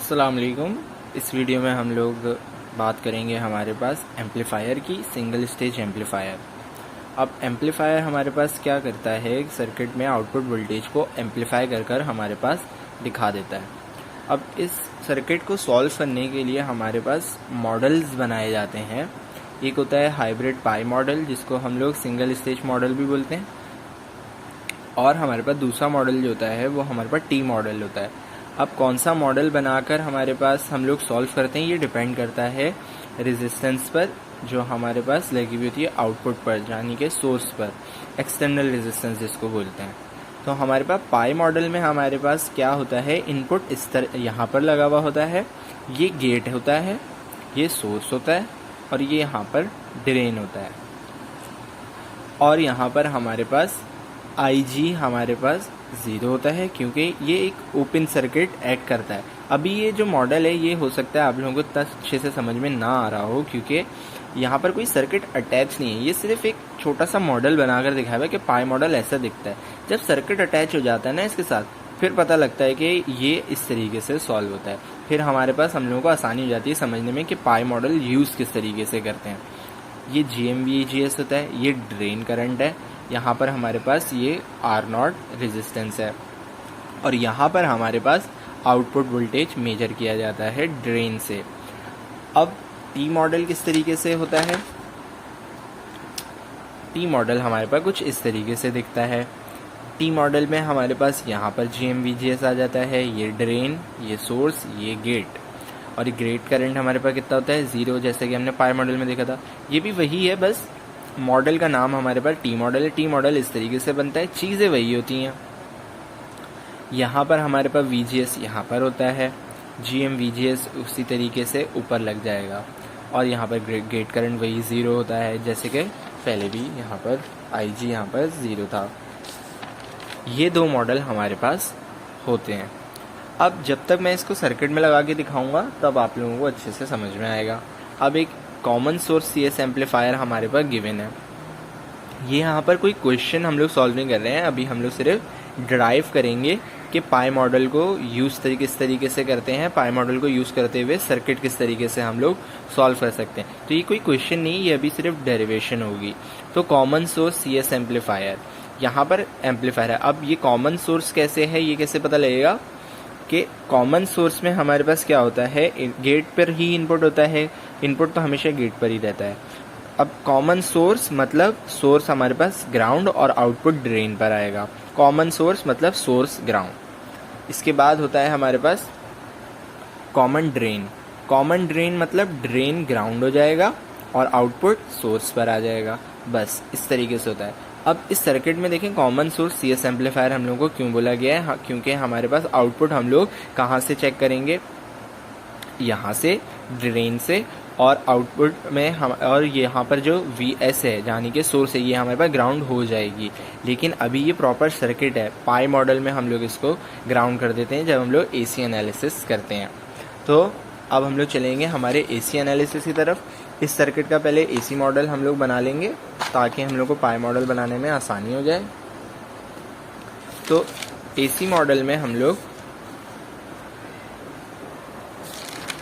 अस्सलाम वालेकुम। इस वीडियो में हम लोग बात करेंगे हमारे पास एम्पलीफायर की, सिंगल स्टेज एम्पलीफायर। अब एम्पलीफायर हमारे पास क्या करता है, सर्किट में आउटपुट वोल्टेज को एम्पलीफाई कर कर हमारे पास दिखा देता है। अब इस सर्किट को सॉल्व करने के लिए हमारे पास मॉडल्स बनाए जाते हैं। एक होता है हाइब्रिड पाई मॉडल, जिसको हम लोग सिंगल स्टेज मॉडल भी बोलते हैं, और हमारे पास दूसरा मॉडल जो होता है वो हमारे पास टी मॉडल होता है। अब कौन सा मॉडल बनाकर हमारे पास हम लोग सॉल्व करते हैं, ये डिपेंड करता है रेजिस्टेंस पर जो हमारे पास लगी हुई होती है आउटपुट पर, यानी कि सोर्स पर, एक्सटर्नल रेजिस्टेंस जिसको बोलते हैं। तो हमारे पास पाई मॉडल में हमारे पास क्या होता है, इनपुट इस तरह यहाँ पर लगा हुआ होता है, ये गेट होता है, ये सोर्स होता है, और ये यहाँ पर ड्रेन होता है, और यहाँ पर हमारे पास IG हमारे पास 0 होता है, क्योंकि ये एक ओपन सर्किट एक्ट करता है। अभी ये जो मॉडल है ये हो सकता है आप लोगों को इतना अच्छे से समझ में ना आ रहा हो, क्योंकि यहाँ पर कोई सर्किट अटैच नहीं है। ये सिर्फ एक छोटा सा मॉडल बनाकर दिखाया है कि पाई मॉडल ऐसा दिखता है। जब सर्किट अटैच हो जाता है ना इसके साथ, फिर पता लगता है कि ये इस तरीके से सॉल्व होता है। फिर हमारे पास हम लोगों को आसानी हो जाती है समझने में कि पाई मॉडल यूज़ किस तरीके से करते हैं। ये GMVGS होता है, ये ड्रेन करंट है, यहाँ पर हमारे पास ये R0 रेजिस्टेंस है, और यहाँ पर हमारे पास आउटपुट वोल्टेज मेजर किया जाता है ड्रेन से। अब टी मॉडल किस तरीके से होता है, टी मॉडल हमारे पास कुछ इस तरीके से दिखता है। टी मॉडल में हमारे पास यहाँ पर GMVGS आ जाता है, ये ड्रेन, ये सोर्स, ये गेट, और ये गेट करंट हमारे पास कितना होता है, 0, जैसे कि हमने पाई मॉडल में देखा था। ये भी वही है, बस मॉडल का नाम हमारे पास टी मॉडल है। टी मॉडल इस तरीके से बनता है, चीज़ें वही होती हैं। यहाँ पर हमारे पास VGS यहाँ पर होता है, GMVGS उसी तरीके से ऊपर लग जाएगा, और यहाँ पर गेट करंट वही 0 होता है, जैसे कि पहले भी यहाँ पर IG यहाँ पर 0 था। ये दो मॉडल हमारे पास होते हैं। अब जब तक मैं इसको सर्किट में लगा के दिखाऊंगा तब आप लोगों को अच्छे से समझ में आएगा। अब एक कॉमन सोर्स CS एम्पलीफायर हमारे पास गिवन है। ये यहाँ पर कोई क्वेश्चन हम लोग सॉल्व नहीं कर रहे हैं, अभी हम लोग सिर्फ ड्राइव करेंगे कि पाई मॉडल को यूज़ किस तरीके से करते हैं, पाई मॉडल को यूज़ करते हुए सर्किट किस तरीके से हम लोग सॉल्व कर सकते हैं। तो ये कोई क्वेश्चन नहीं, ये अभी सिर्फ डेरिवेशन होगी। तो कॉमन सोर्स CS एम्पलीफायर, यहाँ पर एम्पलीफायर है। अब ये कॉमन सोर्स कैसे है, ये कैसे पता लगेगा कि कॉमन सोर्स में हमारे पास क्या होता है, गेट पर ही इनपुट होता है, इनपुट तो हमेशा गेट पर ही रहता है। अब कॉमन सोर्स मतलब सोर्स हमारे पास ग्राउंड और आउटपुट ड्रेन पर आएगा। कॉमन सोर्स मतलब सोर्स ग्राउंड। इसके बाद होता है हमारे पास कॉमन ड्रेन। कॉमन ड्रेन मतलब ड्रेन ग्राउंड हो जाएगा और आउटपुट सोर्स पर आ जाएगा। बस इस तरीके से होता है। अब इस सर्किट में देखें, कॉमन सोर्स CS एम्पलीफायर हम लोगों को क्यों बोला गया है, क्योंकि हमारे पास आउटपुट हम लोग कहाँ से चेक करेंगे, यहाँ से, ड्रेन से, और आउटपुट में हम, और यहाँ पर जो VS है यानी कि सोर्स है, ये हमारे पास ग्राउंड हो जाएगी। लेकिन अभी ये प्रॉपर सर्किट है, पाई मॉडल में हम लोग इसको ग्राउंड कर देते हैं जब हम लोग AC एनालिसिस करते हैं। तो अब हम लोग चलेंगे हमारे AC एनालिसिस की तरफ। इस सर्किट का पहले AC मॉडल हम लोग बना लेंगे ताकि हम लोग को पाई मॉडल बनाने में आसानी हो जाए। तो AC मॉडल में हम लोग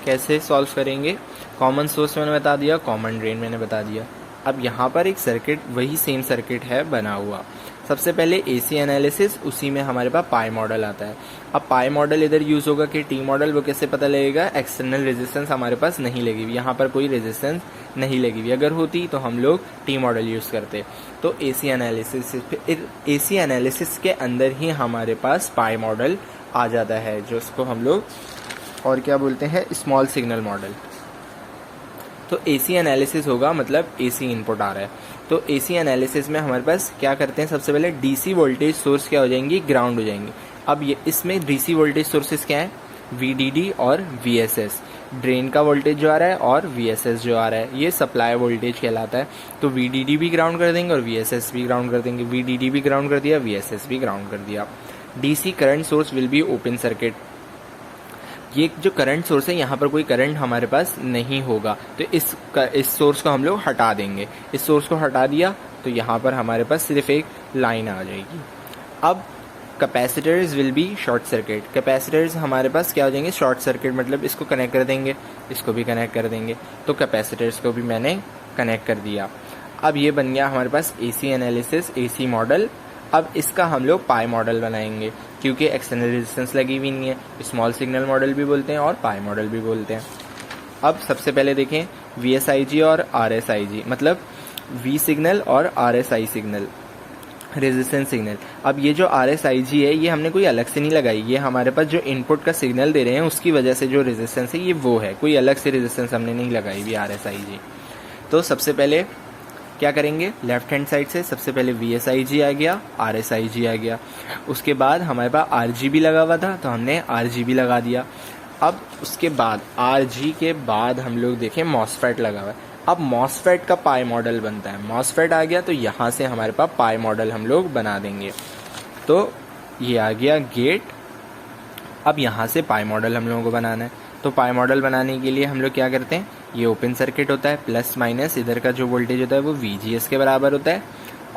कैसे सॉल्व करेंगे, कॉमन सोर्स मैंने बता दिया, कॉमन ड्रेन मैंने बता दिया। अब यहाँ पर एक सर्किट, वही सेम सर्किट है बना हुआ। सबसे पहले AC एनालिसिस, उसी में हमारे पास पाई मॉडल आता है। अब पाई मॉडल इधर यूज़ होगा कि टी मॉडल, वो कैसे पता लगेगा, एक्सटर्नल रेजिस्टेंस हमारे पास नहीं लगी हुई, यहाँ पर कोई रेजिस्टेंस नहीं लगी हुई। अगर होती तो हम लोग टी मॉडल यूज़ करते। तो AC एनालिसिस के अंदर ही हमारे पास पाई मॉडल आ जाता है, जो उसको हम लोग और क्या बोलते हैं, स्मॉल सिग्नल मॉडल। तो AC एनालिसिस होगा मतलब AC इनपुट आ रहा है। तो AC एनालिसिस में हमारे पास क्या करते हैं, सबसे पहले DC वोल्टेज सोर्स क्या हो जाएंगी, ग्राउंड हो जाएंगी। अब ये इसमें DC वोल्टेज सोर्सेस क्या है, VDD और VSS, ड्रेन का वोल्टेज जो आ रहा है और VSS जो आ रहा है, ये सप्लाई वोल्टेज कहलाता है। तो VDD भी ग्राउंड कर देंगे और VSS भी ग्राउंड कर देंगे। VDD भी ग्राउंड कर दिया, VSS भी ग्राउंड कर दिया। DC current source will be open circuit. ये जो करंट सोर्स है, यहाँ पर कोई करंट हमारे पास नहीं होगा, तो इस सोर्स को हम लोग हटा देंगे। इस सोर्स को हटा दिया तो यहाँ पर हमारे पास सिर्फ एक लाइन आ जाएगी। अब capacitors will be short circuit, capacitors हमारे पास क्या हो जाएंगे, शॉर्ट सर्किट, मतलब इसको कनेक्ट कर देंगे, इसको भी कनेक्ट कर देंगे, तो कैपेसिटर्स को भी मैंने कनेक्ट कर दिया। अब ये बन गया हमारे पास एसी एनालिसिस, एसी मॉडल। अब इसका हम लोग पाई मॉडल बनाएंगे, क्योंकि एक्सटर्नल रेजिस्टेंस लगी हुई नहीं है, स्मॉल सिग्नल मॉडल भी बोलते हैं और पाई मॉडल भी बोलते हैं। अब सबसे पहले देखें VSIG और RSIG, मतलब V सिग्नल और RSI सिग्नल, रेजिस्टेंस सिग्नल। अब ये जो RSIG है ये हमने कोई अलग से नहीं लगाई, ये हमारे पास जो इनपुट का सिग्नल दे रहे हैं उसकी वजह से जो रेजिस्टेंस है ये वो है, कोई अलग से रेजिस्टेंस हमने नहीं लगाई हुई RSIG। तो सबसे पहले क्या करेंगे, लेफ्ट हैंड साइड से सबसे पहले VSIG आ गया, RSIG आ गया, उसके बाद हमारे पास RGB लगा हुआ था तो हमने RGB लगा दिया। अब उसके बाद RG के बाद हम लोग देखें MOSFET लगा हुआ है। अब MOSFET का पाई मॉडल बनता है, MOSFET आ गया तो यहाँ से हमारे पास पाई मॉडल हम लोग बना देंगे। तो ये आ गया गेट। अब यहाँ से पाई मॉडल हम लोगों को बनाना है, तो पाई मॉडल बनाने के लिए हम लोग क्या करते हैं, ये ओपन सर्किट होता है, प्लस माइनस इधर का जो वोल्टेज होता है वो VGS के बराबर होता है,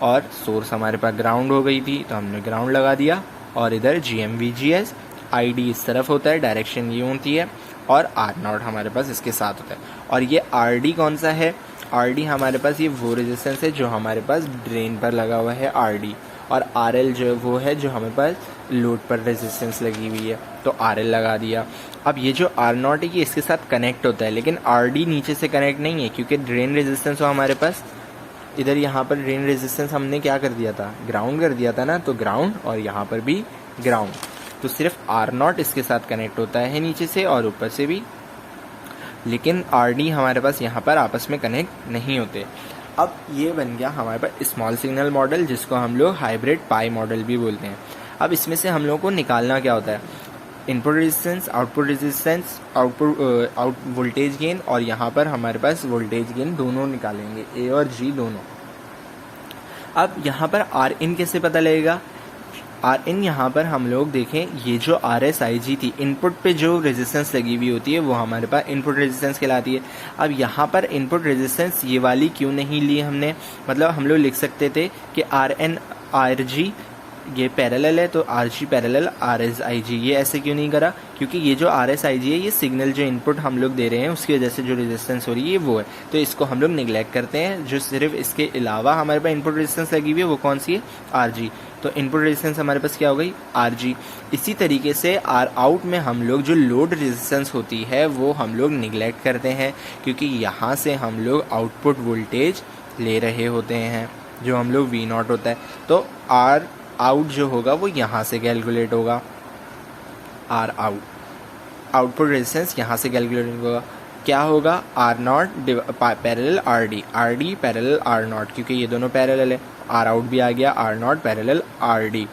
और सोर्स हमारे पास ग्राउंड हो गई थी तो हमने ग्राउंड लगा दिया, और इधर GM-VGS, ID इस तरफ होता है, डायरेक्शन ये होती है, और R0 हमारे पास इसके साथ होता है। और ये RD कौन सा है, RD हमारे पास ये वो रेजिस्टेंस है जो हमारे पास ड्रेन पर लगा हुआ है RD, और RL जो वो है जो हमारे पास लोड पर रेजिस्टेंस लगी हुई है, तो RL लगा दिया। अब ये जो R0 है ये इसके साथ कनेक्ट होता है, लेकिन RD नीचे से कनेक्ट नहीं है क्योंकि ड्रेन रेजिस्टेंस हो हमारे पास इधर, यहाँ पर ड्रेन रेजिस्टेंस हमने क्या कर दिया था, ग्राउंड कर दिया था ना, तो ग्राउंड, और यहाँ पर भी ग्राउंड, तो सिर्फ R0 इसके साथ कनेक्ट होता है नीचे से और ऊपर से भी, लेकिन RD हमारे पास यहाँ पर आपस में कनेक्ट नहीं होते। अब ये बन गया हमारे पास स्मॉल सिग्नल मॉडल, जिसको हम लोग हाइब्रिड पाई मॉडल भी बोलते हैं। अब इसमें से हम लोगों को निकालना क्या होता है, input resistance, out voltage gain, और यहाँ पर हमारे पास वोल्टेज गेन दोनों निकालेंगे, A और G दोनों। अब यहाँ पर Rin कैसे पता लगेगा, Rin यहाँ पर हम लोग देखें, ये जो RSIG थी, इनपुट पे जो रेजिस्टेंस लगी हुई होती है वो हमारे पास इनपुट रेजिस्टेंस कहलाती है। अब यहाँ पर इनपुट रेजिस्टेंस ये वाली क्यों नहीं ली हमने, मतलब हम लोग लिख सकते थे कि RN RG ये पैरेलल है तो RG पैरेलल RSIG, ये ऐसे क्यों नहीं करा, क्योंकि ये जो RSIG है ये सिग्नल जो इनपुट हम लोग दे रहे हैं उसकी वजह से जो रेजिस्टेंस हो रही है वो है, तो इसको हम लोग निगलेक्ट करते हैं। जो सिर्फ इसके अलावा हमारे पास इनपुट रेजिस्टेंस लगी हुई है वो कौन सी है, RG, तो इनपुट रेजिस्टेंस हमारे पास क्या हो गई, RG। इसी तरीके से R आउट में हम लोग जो लोड रेजिस्टेंस होती है वो हम लोग निगलेक्ट करते हैं, क्योंकि यहाँ से हम लोग आउटपुट वोल्टेज ले रहे होते हैं जो हम लोग V0 होता है, तो R आउट जो होगा वो यहाँ से कैलकुलेट होगा, R आउट, आउटपुट रेजिस्टेंस यहाँ से कैलकुलेट होगा, क्या होगा, R0 parallel RD, RD parallel R0, क्योंकि ये दोनों पैरेलल है, R आउट भी आ गया, R0 पैरेलल RD।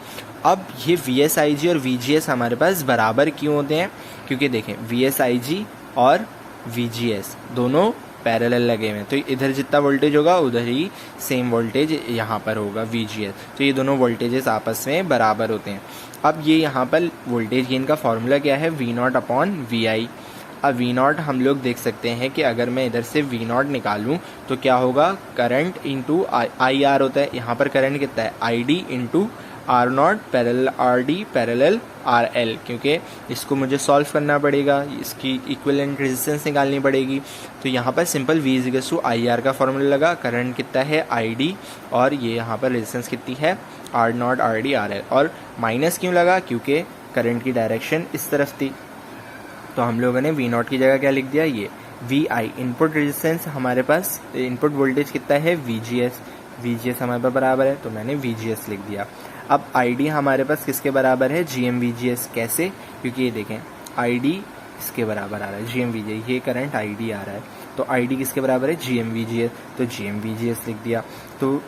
अब ये VSIG और VGS हमारे पास बराबर क्यों होते हैं, क्योंकि देखें VSIG और VGS दोनों पैरेलल लगे हुए हैं, तो इधर जितना वोल्टेज होगा उधर ही सेम वोल्टेज यहाँ पर होगा VGS, तो ये दोनों वोल्टेजेस आपस में बराबर होते हैं। अब ये यहाँ पर वोल्टेज गेन का फॉर्मूला क्या है, V0 अपॉन VI। अब V0 हम लोग देख सकते हैं कि अगर मैं इधर से V0 निकालूं तो क्या होगा, करंट इंटू IR होता है, यहाँ पर करंट कितना है, ID into R0 parallel RD parallel RL, क्योंकि इसको मुझे सॉल्व करना पड़ेगा, इसकी इक्विवेलेंट रेजिस्टेंस निकालनी पड़ेगी, तो यहाँ पर सिंपल V = IR का फॉर्मूला लगा, करंट कितना है ID, और ये यहाँ पर रेजिस्टेंस कितनी है R0 RD RL, और माइनस क्यों लगा, क्योंकि करंट की डायरेक्शन इस तरफ थी, तो हम लोगों ने V0 की जगह क्या लिख दिया, ये VI, इनपुट रेजिस्टेंस हमारे पास, इनपुट वोल्टेज कितना है VGS हमारे पास बराबर है, तो मैंने VGS लिख दिया। अब ID हमारे पास किसके बराबर है, GM-VGS, कैसे, क्योंकि ये देखें ID इसके बराबर आ रहा है GM-VGS, ये करंट ID आ रहा है, तो ID किसके बराबर है, GM-VGS, तो GM-VGS लिख दिया। तो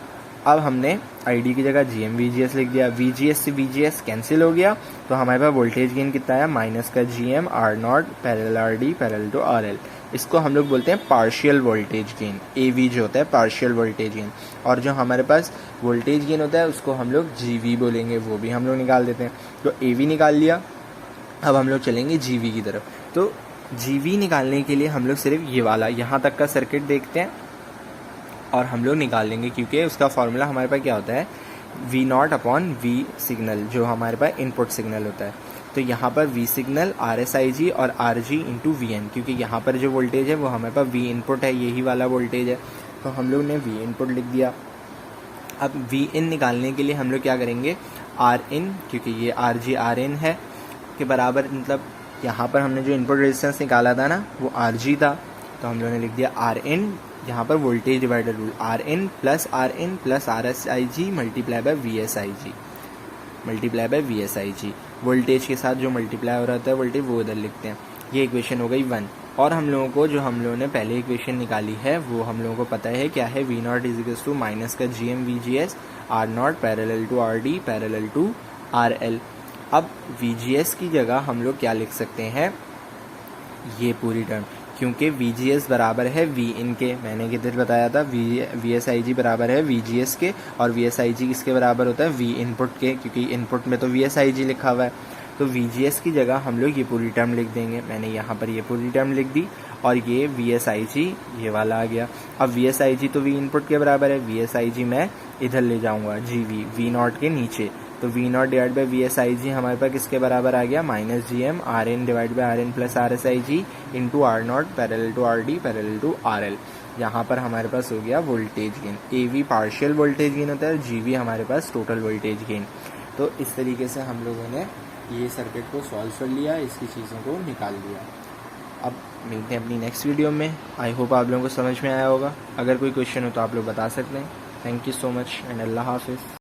अब हमने ID की जगह GM-VGS लिख दिया, VGS से VGS कैंसिल हो गया, तो हमारे पास वोल्टेज गेन कितना है, माइनस का GM R0 parallel RD parallel to RL, इसको हम लोग बोलते हैं पार्शियल वोल्टेज गेन, AV जो होता है पार्शियल वोल्टेज गेन, और जो हमारे पास वोल्टेज गेन होता है उसको हम लोग GV बोलेंगे, वो भी हम लोग निकाल देते हैं। तो AV निकाल लिया, अब हम लोग चलेंगे GV की तरफ। तो GV निकालने के लिए हम लोग सिर्फ ये वाला यहाँ तक का सर्किट देखते हैं और हम लोग निकाल लेंगे, क्योंकि उसका फॉर्मूला हमारे पास क्या होता है, V nought upon V signal, जो हमारे पास इनपुट सिग्नल होता है। तो यहाँ पर वी सिग्नल RSIG और RG इंटू VN, क्योंकि यहाँ पर जो वोल्टेज है वो हमारे पास वी इनपुट है, यही वाला वोल्टेज है, तो हम लोग ने वी इनपुट लिख दिया। अब वी इन निकालने के लिए हम लोग क्या करेंगे, आर इन, क्योंकि ये RG RN है के बराबर, मतलब यहाँ पर हमने जो इनपुट रेजिस्टेंस निकाला था ना वो RG था, तो हम लोगों ने लिख दिया आर इन, यहाँ पर voltage divider rule, R in plus RSIG multiply by VSIG, voltage के साथ जो मल्टीप्लाई हो रहा होता है वोल्टेज वो उधर लिखते हैं। ये इक्वेशन हो गई 1। और हम लोगों को जो हम लोगों ने पहले इक्वेशन निकाली है वो हम लोगों को पता है क्या है, V nought is equals to minus का GM/VGS R nought parallel to RD parallel to RL। अब VGS की जगह हम लोग क्या लिख सकते हैं, ये पूरी टर्म, क्योंकि VGS बराबर है V इन के, मैंने किधर बताया था, VSIG बराबर है VGS के, और VSIG किसके बराबर होता है, V इनपुट के, क्योंकि इनपुट में तो VSIG लिखा हुआ है। तो VGS की जगह हम लोग ये पूरी टर्म लिख देंगे, मैंने यहाँ पर ये पूरी टर्म लिख दी, और ये VSIG ये वाला आ गया। अब VSIG तो V इनपुट के बराबर है, VSIG मैं इधर ले जाऊँगा V नॉट के नीचे, तो V nought divide by VSIG हमारे पास किसके बराबर आ गया, minus GM RN divide by RN plus RSIG into R nought parallel to RD parallel to RL। यहाँ पर हमारे पास हो गया voltage gain, AV partial voltage gain होता है, GV हमारे पास टोटल वोल्टेज गेन। तो इस तरीके से हम लोगों ने ये सर्किट को सॉल्व कर लिया, इसकी चीज़ों को निकाल लिया। अब मिलते हैं अपनी नेक्स्ट वीडियो में। आई होप आप लोगों को समझ में आया होगा। अगर कोई क्वेश्चन हो तो आप लोग बता सकते हैं। Thank you so much and अल्लाह हाफिज़।